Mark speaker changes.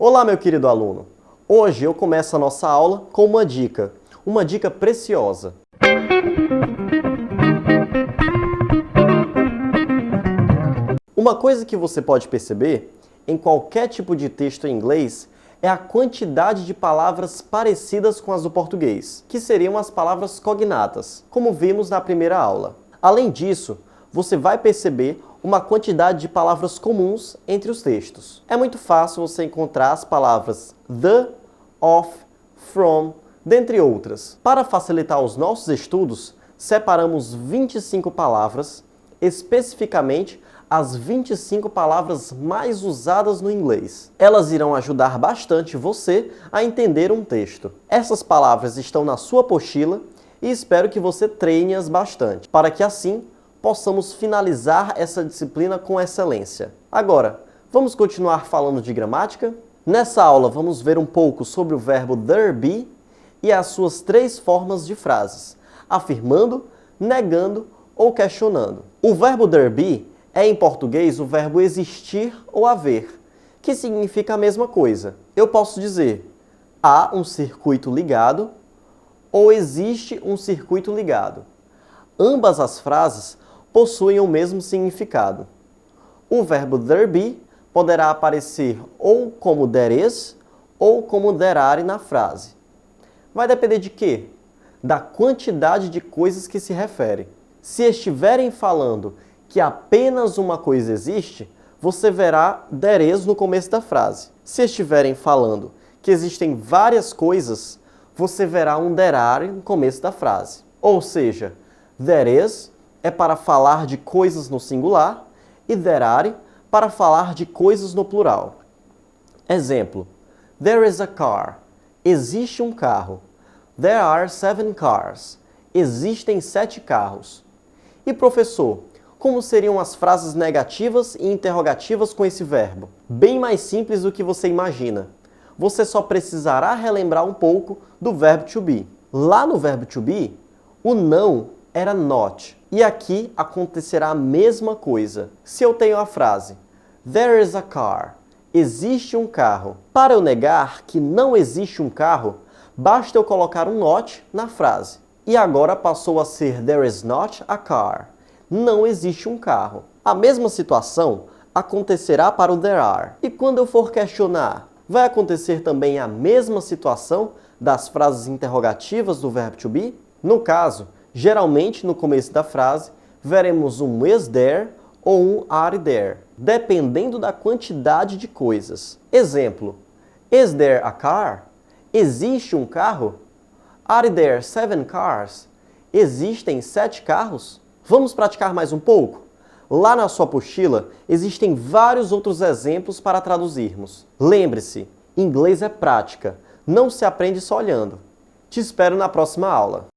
Speaker 1: Olá, meu querido aluno! Hoje eu começo a nossa aula com uma dica preciosa. Uma coisa que você pode perceber em qualquer tipo de texto em inglês é a quantidade de palavras parecidas com as do português, que seriam as palavras cognatas, como vimos na primeira aula. Além disso, você vai perceber uma quantidade de palavras comuns entre os textos. É muito fácil você encontrar as palavras the, of, from, dentre outras. Para facilitar os nossos estudos, separamos 25 palavras, especificamente as 25 palavras mais usadas no inglês. Elas irão ajudar bastante você a entender um texto. Essas palavras estão na sua apostila e espero que você treine-as bastante, para que assim possamos finalizar essa disciplina com excelência. Agora, vamos continuar falando de gramática? Nessa aula vamos ver um pouco sobre o verbo there be e as suas 3 formas de frases, afirmando, negando ou questionando. O verbo there be é em português o verbo existir ou haver, que significa a mesma coisa. Eu posso dizer, há um circuito ligado ou existe um circuito ligado. Ambas as frases possuem o mesmo significado. O verbo there be poderá aparecer ou como there is ou como there are na frase. Vai depender de quê? Da quantidade de coisas que se refere. Se estiverem falando que apenas uma coisa existe, você verá there is no começo da frase. Se estiverem falando que existem várias coisas, você verá um there are no começo da frase. Ou seja, there is é para falar de coisas no singular e there are para falar de coisas no plural. Exemplo: There is a car. Existe um carro. There are 7 cars. Existem 7 carros. E professor, como seriam as frases negativas e interrogativas com esse verbo? Bem mais simples do que você imagina. Você só precisará relembrar um pouco do verbo to be. Lá no verbo to be, o não era not. E aqui acontecerá a mesma coisa. Se eu tenho a frase There is a car. Existe um carro. Para eu negar que não existe um carro, basta eu colocar um not na frase. E agora passou a ser There is not a car. Não existe um carro. A mesma situação acontecerá para o there are. E quando eu for questionar, vai acontecer também a mesma situação das frases interrogativas do verbo to be? No caso, geralmente no começo da frase, veremos um is there ou um are there, dependendo da quantidade de coisas. Exemplo: Is there a car? Existe um carro? Are there 7 cars? Existem 7 carros? Vamos praticar mais um pouco? Lá na sua apostila existem vários outros exemplos para traduzirmos. Lembre-se, inglês é prática, não se aprende só olhando. Te espero na próxima aula.